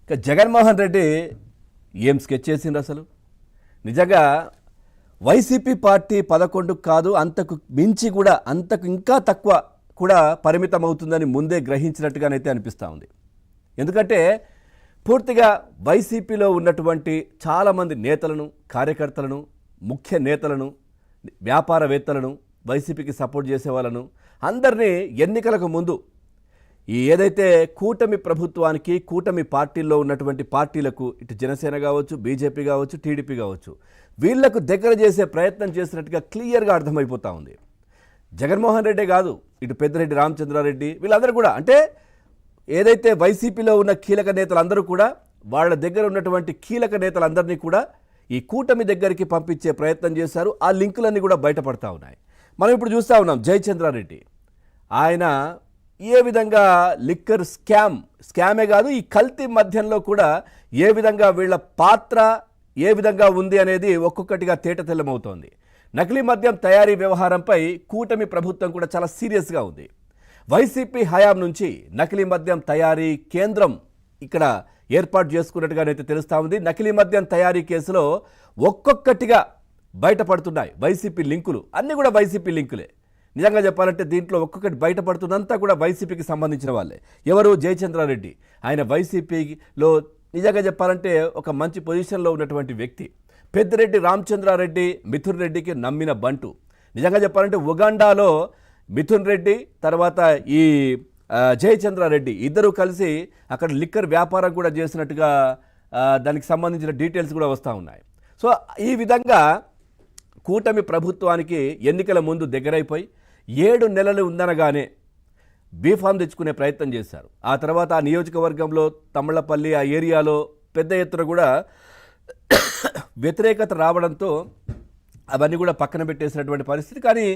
ఇక జగన్మోహన్ రెడ్డి ఏం స్కెచ్ చేసిండ్రు అసలు. నిజంగా వైసీపీ పార్టీ 11 కాదు, అంతకు మించి కూడా, అంతకు ఇంకా తక్కువ కూడా పరిమితం అవుతుందని ముందే గ్రహించినట్టుగానైతే అనిపిస్తూ ఉంది. ఎందుకంటే పూర్తిగా వైసీపీలో ఉన్నటువంటి చాలామంది నేతలను, కార్యకర్తలను, ముఖ్య నేతలను, వ్యాపారవేత్తలను, వైసీపీకి సపోర్ట్ చేసే వాళ్ళను అందరినీ ఎన్నికలకు ముందు ఈ ఏదైతే కూటమి ప్రభుత్వానికి, కూటమి పార్టీల్లో ఉన్నటువంటి పార్టీలకు, ఇటు జనసేన కావచ్చు, బీజేపీ కావచ్చు, టీడీపీ కావచ్చు, వీళ్లకు దగ్గర చేసే ప్రయత్నం చేసినట్టుగా క్లియర్గా అర్థమైపోతూ ఉంది. జగన్మోహన్ రెడ్డే కాదు, ఇటు పెద్దిరెడ్డి రామచంద్రారెడ్డి వీళ్ళందరూ కూడా, అంటే ఏదైతే వైసీపీలో ఉన్న కీలక నేతలందరూ కూడా వాళ్ళ దగ్గర ఉన్నటువంటి కీలక నేతలందరినీ కూడా ఈ కూటమి దగ్గరికి పంపించే ప్రయత్నం చేశారు. ఆ లింకులన్నీ కూడా బయటపడతా ఉన్నాయి. మనం ఇప్పుడు చూస్తూ ఉన్నాం జయచంద్రారెడ్డి, ఆయన ఏ విధంగా లిక్కర్ స్కామే కాదు, ఈ కల్తీ మద్యంలో కూడా ఏ విధంగా వీళ్ళ పాత్ర ఏ విధంగా ఉంది అనేది ఒక్కొక్కటిగా తేటతెల్లమవుతోంది. నకిలీ మద్యం తయారీ వ్యవహారంపై కూటమి ప్రభుత్వం కూడా చాలా సీరియస్గా ఉంది. వైసీపీ హయాం నుంచి నకిలీ మద్యం తయారీ కేంద్రం ఇక్కడ ఏర్పాటు చేసుకున్నట్టుగానైతే తెలుస్తూ ఉంది. నకిలీ మద్యం తయారీ కేసులో ఒక్కొక్కటిగా బయటపడుతున్నాయి వైసీపీ లింకులు, అన్నీ కూడా వైసీపీ లింకులే. నిజంగా చెప్పాలంటే దీంట్లో ఒక్కొక్కటి బయటపడుతున్నంతా కూడా వైసీపీకి సంబంధించిన వాళ్ళే. ఎవరు? జయచంద్రారెడ్డి. ఆయన వైసీపీలో నిజంగా చెప్పాలంటే ఒక మంచి పొజిషన్లో ఉన్నటువంటి వ్యక్తి. పెద్దిరెడ్డి రామచంద్రారెడ్డి మిథున్ రెడ్డికి నమ్మిన బంటు. నిజంగా చెప్పాలంటే ఉగాండాలో మిథున్ రెడ్డి తర్వాత ఈ జయచంద్రారెడ్డి ఇద్దరు కలిసి అక్కడ లిక్కర్ వ్యాపారం కూడా చేసినట్టుగా దానికి సంబంధించిన డీటెయిల్స్ కూడా వస్తూ ఉన్నాయి. సో ఈ విధంగా కూటమి ప్రభుత్వానికి ఎన్నికల ముందు దగ్గరైపోయి 7 నెలలు ఉందనగానే బీఫామ్ తెచ్చుకునే ప్రయత్నం చేశారు. ఆ తర్వాత ఆ నియోజకవర్గంలో తమ్మళ్లపల్లి ఆ ఏరియాలో పెద్ద ఎత్తున కూడా వ్యతిరేకత రావడంతో అవన్నీ కూడా పక్కన పెట్టేసినటువంటి పరిస్థితి. కానీ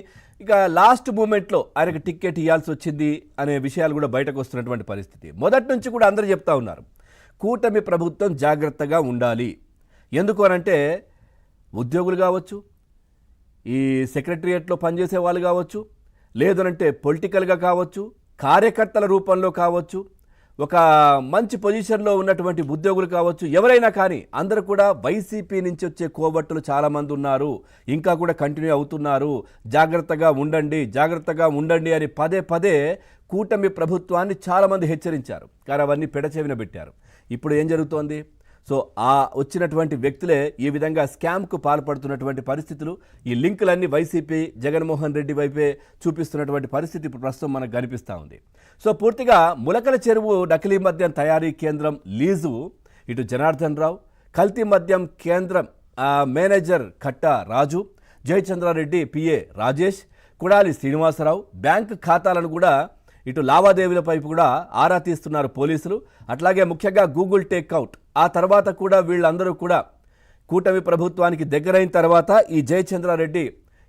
ఇక లాస్ట్ మూమెంట్లో ఆయనకు టికెట్ ఇవ్వాల్సి వచ్చింది అనే విషయాలు కూడా బయటకు వస్తున్నటువంటి పరిస్థితి. మొదటి నుంచి కూడా అందరూ చెప్తా ఉన్నారు కూటమి ప్రభుత్వం జాగ్రత్తగా ఉండాలి. ఎందుకు అనంటే ఉద్యోగులు కావచ్చు, ఈ సెక్రటరియట్లో పనిచేసే వాళ్ళు కావచ్చు, లేదనంటే పొలిటికల్గా కావచ్చు, కార్యకర్తల రూపంలో కావచ్చు, ఒక మంచి పొజిషన్లో ఉన్నటువంటి ఉద్యోగులు కావచ్చు, ఎవరైనా కానీ అందరూ కూడా వైసీపీ నుంచి వచ్చే కోబట్టులు చాలామంది ఉన్నారు, ఇంకా కూడా కంటిన్యూ అవుతున్నారు, జాగ్రత్తగా ఉండండి, జాగ్రత్తగా ఉండండి అని పదే పదే కూటమి ప్రభుత్వాన్ని చాలామంది హెచ్చరించారు. కానీ అవన్నీ పెడచెవిన పెట్టారు. ఇప్పుడు ఏం జరుగుతోంది? సో ఆ వచ్చినటువంటి వ్యక్తులే ఈ విధంగా స్కామ్కు పాల్పడుతున్నటువంటి పరిస్థితులు, ఈ లింకులన్నీ వైసీపీ జగన్మోహన్ రెడ్డి వైపే చూపిస్తున్నటువంటి పరిస్థితి ఇప్పుడు ప్రస్తుతం మనకు కనిపిస్తూ ఉంది. సో పూర్తిగా ములకల చెరువు నకిలీ మద్యం తయారీ కేంద్రం లీజు ఇటు జనార్దన్ రావు, కల్తీ మద్యం కేంద్రం మేనేజర్ కట్టా రాజు, జయచంద్రారెడ్డి పిఏ రాజేష్, కుడాలి శ్రీనివాసరావు బ్యాంకు ఖాతాలను కూడా ఇటు లావాదేవీలపై కూడా ఆరా తీస్తున్నారు పోలీసులు. అట్లాగే ముఖ్యంగా గూగుల్ టేక్అవుట్ ఆ తర్వాత కూడా వీళ్ళందరూ కూడా కూటమి ప్రభుత్వానికి దగ్గరైన తర్వాత ఈ జయచంద్రారెడ్డి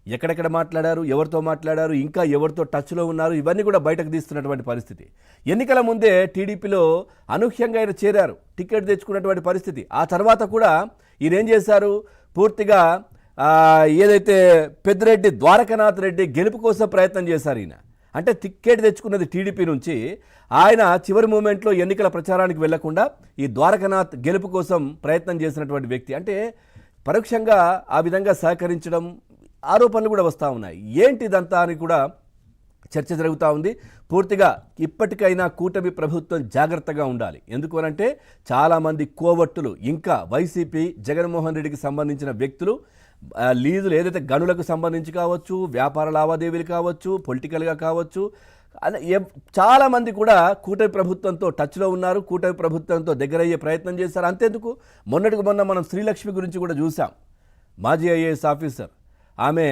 ఎక్కడెక్కడ మాట్లాడారు, ఎవరితో మాట్లాడారు, ఇంకా ఎవరితో టచ్లో ఉన్నారు, ఇవన్నీ కూడా బయటకు తీస్తున్నటువంటి పరిస్థితి. ఎన్నికల ముందే టీడీపీలో అనూహ్యంగా ఆయన చేరారు, టికెట్ తెచ్చుకున్నటువంటి పరిస్థితి. ఆ తర్వాత కూడా ఈయన ఏం చేశారు? పూర్తిగా ఏదైతే పెద్దిరెడ్డి ద్వారకనాథ్ రెడ్డి గెలుపు కోసం ప్రయత్నం చేశారు. ఈయన అంటే టికెట్ తెచ్చుకున్నది టీడీపీ నుంచి, ఆయన చివరి మూమెంట్లో ఎన్నికల ప్రచారానికి వెళ్లకుండా ఈ ద్వారకనాథ్ గెలుపు కోసం ప్రయత్నం చేసినటువంటి వ్యక్తి. అంటే పరోక్షంగా ఆ విధంగా సహకరించడం, ఆరోపణలు కూడా వస్తూ ఉన్నాయి. ఏంటి ఇదంతా అని కూడా చర్చ జరుగుతూ ఉంది. పూర్తిగా ఇప్పటికైనా కూటమి ప్రభుత్వం జాగ్రత్తగా ఉండాలి. ఎందుకు అనంటే చాలామంది కోవట్టులు, ఇంకా వైసీపీ జగన్మోహన్ రెడ్డికి సంబంధించిన వ్యక్తులు లీజులు ఏదైతే గనులకు సంబంధించి కావచ్చు, వ్యాపార లావాదేవీలు కావచ్చు, పొలిటికల్గా కావచ్చు, చాలామంది కూడా కూటమి ప్రభుత్వంతో టచ్లో ఉన్నారు, కూటమి ప్రభుత్వంతో దగ్గరయ్యే ప్రయత్నం చేశారు. అంతేందుకు మొన్నటికి మొన్న మనం శ్రీలక్ష్మి గురించి కూడా చూసాం. మాజీ ఐఏఎస్ ఆఫీసర్, ఆమె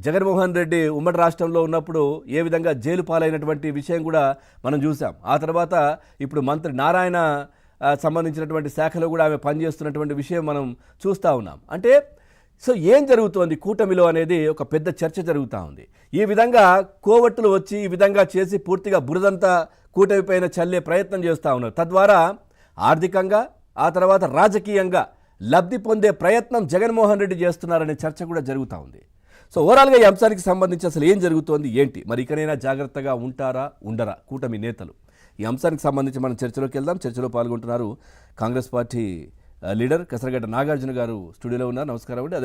జగన్మోహన్ రెడ్డి ఉమ్మడి రాష్ట్రంలో ఉన్నప్పుడు ఏ విధంగా జైలు పాలైనటువంటి విషయం కూడా మనం చూసాం. ఆ తర్వాత ఇప్పుడు మంత్రి నారాయణ సంబంధించినటువంటి శాఖలో కూడా ఆమె పనిచేస్తున్నటువంటి విషయం మనం చూస్తూ ఉన్నాం. అంటే సో ఏం జరుగుతోంది కూటమిలో అనేది ఒక పెద్ద చర్చ జరుగుతూ ఉంది. ఈ విధంగా కోవట్టులు వచ్చి ఈ విధంగా చేసి పూర్తిగా బురదంతా కూటమి పైన చల్లే ప్రయత్నం చేస్తూ ఉన్నారు. తద్వారా ఆర్థికంగా ఆ తర్వాత రాజకీయంగా లబ్ధి పొందే ప్రయత్నం జగన్మోహన్ రెడ్డి చేస్తున్నారనే చర్చ కూడా జరుగుతూ ఉంది. సో ఓవరాల్గా ఈ అంశానికి సంబంధించి అసలు ఏం జరుగుతోంది ఏంటి, మరి ఇకనైనా జాగ్రత్తగా ఉంటారా ఉండరా కూటమి నేతలు? ఈ అంశానికి సంబంధించి మనం చర్చలోకి వెళ్దాం. చర్చలో పాల్గొంటున్నారు కాంగ్రెస్ పార్టీ లీడర్ కసరగడ్డ నాగార్జున గారు స్టూడియోలో ఉన్నారు. నమస్కారం అండి.